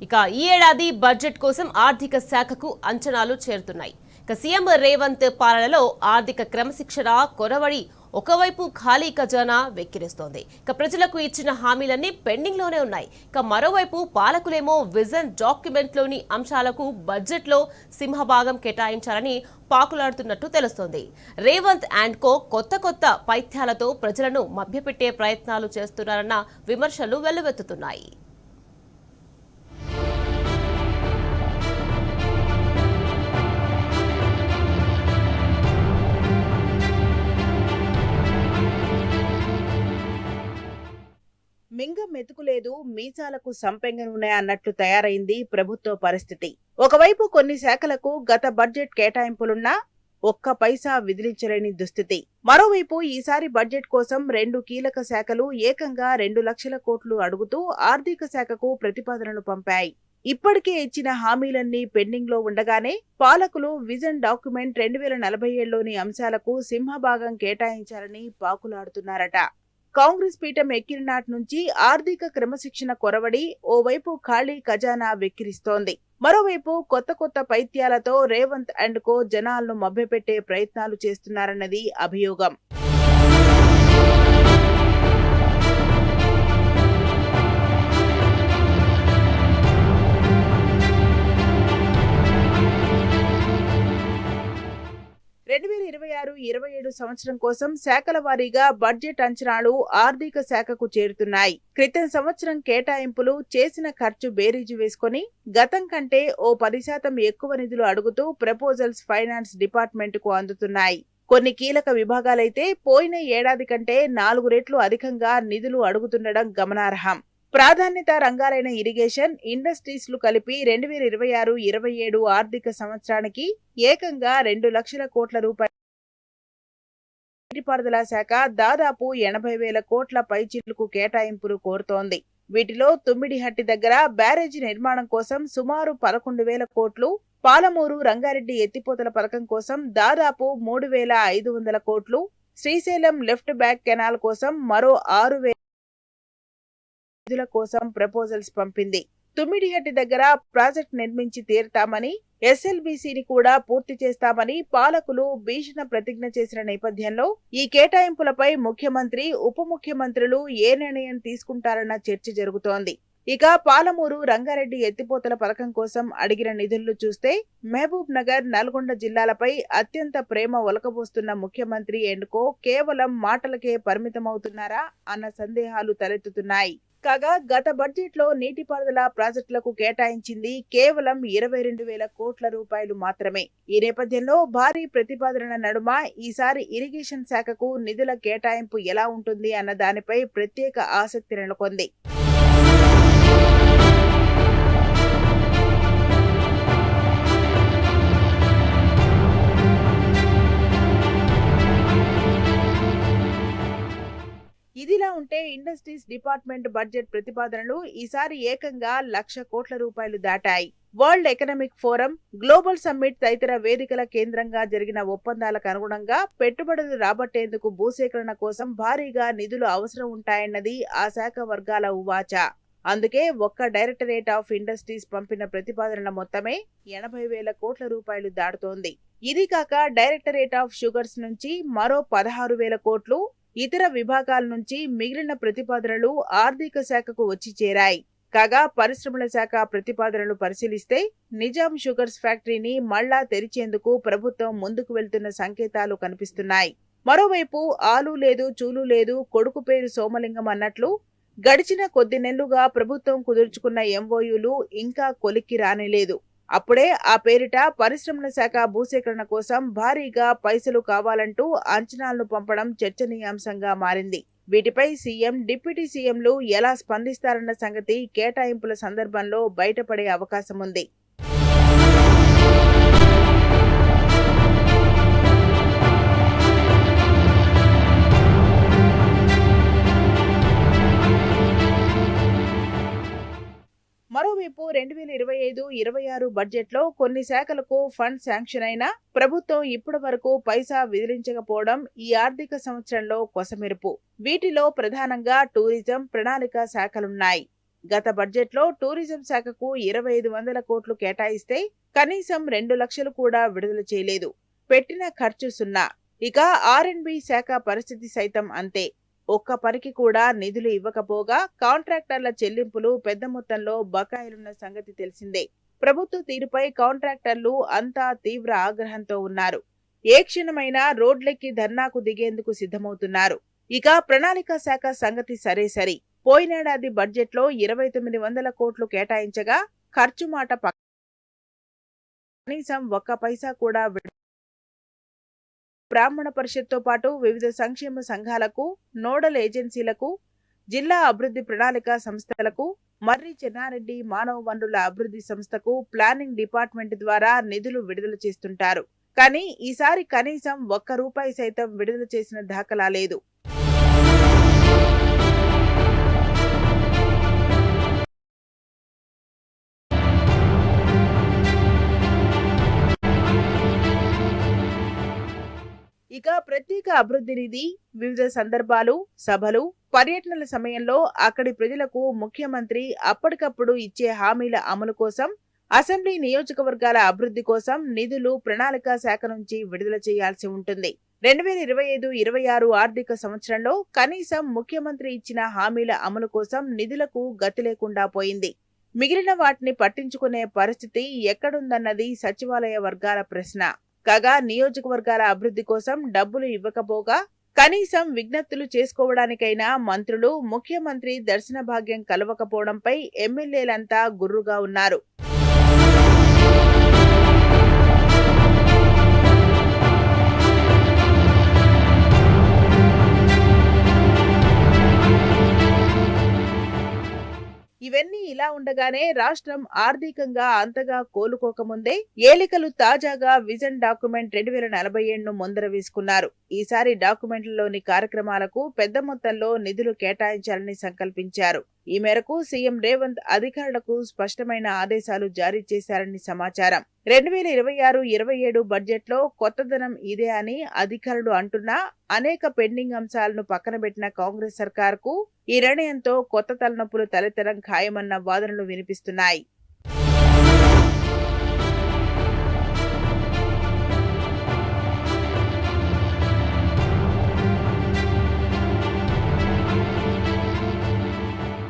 ఇక ఈ ఏడాది బడ్జెట్ కోసం ఆర్థిక శాఖకు అంచనాలు చేరుతున్నాయి. ఇక సీఎం రేవంత్ పాలనలో ఆర్థిక క్రమశిక్షణ కొరవడి ఒకవైపు ఖాళీ ఖజానా వెక్కిరిస్తోంది. ఇక ప్రజలకు ఇచ్చిన హామీలన్నీ పెండింగ్ లోనే ఉన్నాయి. ఇక మరోవైపు పాలకులేమో విజన్ డాక్యుమెంట్ లోని అంశాలకు బడ్జెట్ లో సింహభాగం కేటాయించాలని పాకులాడుతున్నట్టు తెలుస్తోంది. రేవంత్ అండ్ కో కొత్త పైత్యాలతో ప్రజలను మభ్యపెట్టే ప్రయత్నాలు చేస్తున్నారన్న విమర్శలు వెల్లువెత్తుతున్నాయి. మింగం మెతుకులేదు, మీసాలకు సంపెంగ నూనె అన్నట్లు తయారైంది ప్రభుత్వ పరిస్థితి. ఒకవైపు కొన్ని శాఖలకు గత బడ్జెట్ కేటాయింపులున్నా ఒక్క పైసా విదిలించలేని దుస్థితి. మరోవైపు ఈసారి బడ్జెట్ కోసం 2 కీలక శాఖలు ఏకంగా 2 లక్షల కోట్లు అడుగుతూ ఆర్థిక శాఖకు ప్రతిపాదనలు పంపాయి. ఇప్పటికే ఇచ్చిన హామీలన్నీ పెండింగ్ లో ఉండగానే పాలకులు విజన్ డాక్యుమెంట్ 2047లోని అంశాలకు సింహభాగం కేటాయించాలని పాకులాడుతున్నారట. కాంగ్రెస్ పీఠం ఎక్కిన నాటి నుంచి ఆర్థిక క్రమశిక్షణ కొరవడి ఓవైపు ఖాళీ ఖజానా వెక్కిరిస్తోంది. మరోవైపు కొత్త పైత్యాలతో రేవంత్ అండ్ కో జనాలను మభ్యపెట్టే ప్రయత్నాలు చేస్తున్నారన్నది అభియోగం. 2026-27 సంవత్సరం కోసం శాఖల వారీగా బడ్జెట్ అంచనాలు ఆర్థిక శాఖకు చేరుతున్నాయి. క్రితం సంవత్సరం కేటాయింపులు చేసిన ఖర్చు బేరీజు వేసుకుని గతం కంటే ఓ 10% ఎక్కువ నిధులు అడుగుతూ ప్రపోజల్స్ ఫైనాన్స్ డిపార్ట్మెంట్ కు అందుతున్నాయి. కొన్ని కీలక విభాగాలైతే పోయిన ఏడాది కంటే 4 రెట్లు అధికంగా నిధులు అడుగుతుండడం గమనార్హం. ప్రాధాన్యత రంగాలైన ఇరిగేషన్, ఇండస్ట్రీస్ లు కలిపి 2026-27 ఆర్థిక సంవత్సరానికి ఏకంగా 2 లక్షల కోట్ల రూపాయల నీటిపారుదల శాఖ దాదాపు 80,000 కోట్ల పైచిలుకు కేటాయింపులు కోరుతోంది. వీటిలో తుమ్మిడిహట్టి దగ్గర బ్యారేజీ నిర్మాణం కోసం సుమారు 11,000 కోట్లు, పాలమూరు రంగారెడ్డి ఎత్తిపోతల పథకం కోసం దాదాపు 3,500 కోట్లు, శ్రీశైలం లెఫ్ట్ బ్యాక్ కెనాల్ కోసం మరో 6,000 నిధుల కోసం ప్రపోజల్స్ పంపింది. తుమ్మిడిహట్టి దగ్గర ప్రాజెక్ట్ నిర్మించి తీరుతామని, ఎస్ఎల్బీసీని కూడా పూర్తి చేస్తామని పాలకులు భీషణ ప్రతిజ్ఞ చేసిన నేపథ్యంలో ఈ కేటాయింపులపై ముఖ్యమంత్రి, ఉప ముఖ్యమంత్రులు ఏ నిర్ణయం తీసుకుంటారన్న చర్చ జరుగుతోంది. ఇక పాలమూరు రంగారెడ్డి ఎత్తిపోతల పథకం కోసం అడిగిన నిధులను చూస్తే మహబూబ్ నగర్, నల్గొండ జిల్లాలపై అత్యంత ప్రేమ ఒలకబోస్తున్న ముఖ్యమంత్రి ఎన్నుకో కేవలం మాటలకే పరిమితమవుతున్నారా అన్న సందేహాలు తలెత్తుతున్నాయి. కాగా గత బడ్జెట్ లో నీటిపారుదల ప్రాజెక్టులకు కేటాయించింది కేవలం 22,000 కోట్ల రూపాయలు మాత్రమే. ఈ నేపథ్యంలో భారీ ప్రతిపాదనల నడుమ ఈసారి ఇరిగేషన్ శాఖకు నిధుల కేటాయింపు ఎలా ఉంటుంది అన్న దానిపై ప్రత్యేక ఆసక్తి నెలకొంది. ఇదిలా ఉంటే ఇండస్ట్రీస్ డిపార్ట్మెంట్ బడ్జెట్ ప్రతిపాదనలు ఈసారి ఏకంగా 1,00,000 కోట్ల రూపాయలు దాటాయి. World economic forum, global summit తదితర వేదికల కేంద్రంగా జరిగిన ఒప్పందాలకు అనుగుణంగా పెట్టుబడులు రాబట్టేందుకు భూసేకరణ కోసం భారీగా నిధులు అవసరం ఉంటాయన్నది ఆ శాఖ వర్గాల ఉవాచ. అందుకే ఒక్క డైరెక్టరేట్ ఆఫ్ ఇండస్ట్రీస్ పంపిన ప్రతిపాదనల మొత్తమే 80,000 కోట్ల రూపాయలు దాటుతోంది. ఇది కాక డైరెక్టరేట్ ఆఫ్ షుగర్స్ నుంచి మరో 16,000 కోట్లు, ఇతర విభాగాల నుంచి మిగిలిన ప్రతిపాదనలు ఆర్థిక శాఖకు వచ్చి చేరాయి. కాగా పరిశ్రమల శాఖ ప్రతిపాదనలు పరిశీలిస్తే నిజాం షుగర్స్ ఫ్యాక్టరీని మళ్లా తెరిచేందుకు ప్రభుత్వం ముందుకు వెళ్తున్న సంకేతాలు కనిపిస్తున్నాయి. మరోవైపు ఆలు లేదు, చూలు లేదు, కొడుకు పేరు సోమలింగం అన్నట్లు గడిచిన కొద్ది నెలలుగా ప్రభుత్వం కుదుర్చుకున్న ఎంఓయూలు ఇంకా కొలిక్కి రానేలేదు. అప్పుడే ఆ పేరిట పరిశ్రమల శాఖ భూసేకరణ కోసం భారీగా పైసలు కావాలంటూ అంచనాలను పంపడం చర్చనీయాంశంగా మారింది. వీటిపై సీఎం, డిప్యూటీ సీఎంలు ఎలా స్పందిస్తారన్న సంగతి కేటాయింపుల సందర్భంలో బయటపడే అవకాశం ఉంది. మరోవైపు 2025-26 బడ్జెట్ లో కొన్ని శాఖలకు ఫండ్ శాంక్షన్ అయినా ప్రభుత్వం ఇప్పటి వరకు పైసా విదిలించకపోవడం ఈ ఆర్థిక సంవత్సరంలో కొసమెరుపు. వీటిలో ప్రధానంగా టూరిజం, ప్రణాళిక శాఖలున్నాయి. గత బడ్జెట్లో టూరిజం శాఖకు 2500 కోట్లు కేటాయిస్తే కనీసం 2 లక్షలు కూడా విడుదల చేయలేదు. పెట్టిన ఖర్చు సున్నా. ఇక R&B శాఖ పరిస్థితి సైతం అంతే. ఒక్క పనికి కూడా నిధులు ఇవ్వకపోగా కాంట్రాక్టర్ల చెల్లింపులు పెద్ద మొత్తంలో బకాయిలున్న సంగతి తెలిసిందే. ప్రభుత్వ తీరుపై కాంట్రాక్టర్లు అంతా తీవ్ర ఆగ్రహంతో ఉన్నారు. ఏ క్షణమైనా రోడ్లెక్కి ధర్నాకు దిగేందుకు సిద్ధమవుతున్నారు. ఇక ప్రణాళిక శాఖ సంగతి సరే. పోయినేడాది బడ్జెట్లో 2900 కోట్లు కేటాయించగా ఖర్చు మాట కనీసం ఒక్క పైసా కూడా బ్రాహ్మణ పరిషత్తో పాటు వివిధ సంక్షేమ సంఘాలకు, నోడల్ ఏజెన్సీలకు, జిల్లా అభివృద్ధి ప్రణాళిక సంస్థలకు, మర్రి చెన్నారెడ్డి మానవ వనరుల అభివృద్ధి సంస్థకు ప్లానింగ్ డిపార్ట్మెంట్ ద్వారా నిధులు విడుదల చేస్తుంటారు. కానీ ఈసారి కనీసం ₹1 సైతం విడుదల చేసిన దాఖలా లేదు. ఇక ప్రత్యేక అభివృద్ధి నిధి, వివిధ సందర్భాలు, సభలు, పర్యటనల సమయంలో అక్కడి ప్రజలకు ముఖ్యమంత్రి అప్పటికప్పుడు ఇచ్చే హామీల అమలు కోసం, అసెంబ్లీ నియోజకవర్గాల అభివృద్ధి కోసం నిధులు ప్రణాళిక శాఖ నుంచి విడుదల చేయాల్సి ఉంటుంది. 2025-26 ఆర్థిక సంవత్సరంలో కనీసం ముఖ్యమంత్రి ఇచ్చిన హామీల అమలు కోసం నిధులకు గతి లేకుండా పోయింది. మిగిలిన వాటిని పట్టించుకునే పరిస్థితి ఎక్కడుందన్నది సచివాలయ వర్గాల ప్రశ్న. కాగా నియోజకవర్గాల అభివృద్ధి కోసం డబ్బులు ఇవ్వకపోగా కనీసం విజ్ఞప్తులు చేసుకోవడానికైనా మంత్రులు, ముఖ్యమంత్రి దర్శన భాగ్యం కలవకపోవడంపై ఎమ్మెల్యేలంతా గుర్రుగా ఉన్నారు. ఇవన్నీ ఇలా ఉండగానే రాష్ట్రం ఆర్థికంగా అంతగా కోలుకోకముందే ఏలికలు తాజాగా విజన్ డాక్యుమెంట్ 2047ను ముందర వేసుకున్నారు. ఈసారి డాక్యుమెంట్లలోని కార్యక్రమాలకు పెద్ద మొత్తంలో నిధులు కేటాయించాలని సంకల్పించారు. ఈ మేరకు సీఎం రేవంత్ అధికారులకు స్పష్టమైన ఆదేశాలు జారీ చేశారని సమాచారం. 2026-27 బడ్జెట్లో కొత్తదనం ఇదే అని అధికారులు అంటున్నా అనేక పెండింగ్ అంశాలను పక్కనబెట్టిన కాంగ్రెస్ సర్కార్కు ఈ నిర్ణయంతో కొత్త తలనొప్పులు తలెత్తడం ఖాయమన్న వాదనలు వినిపిస్తున్నాయి.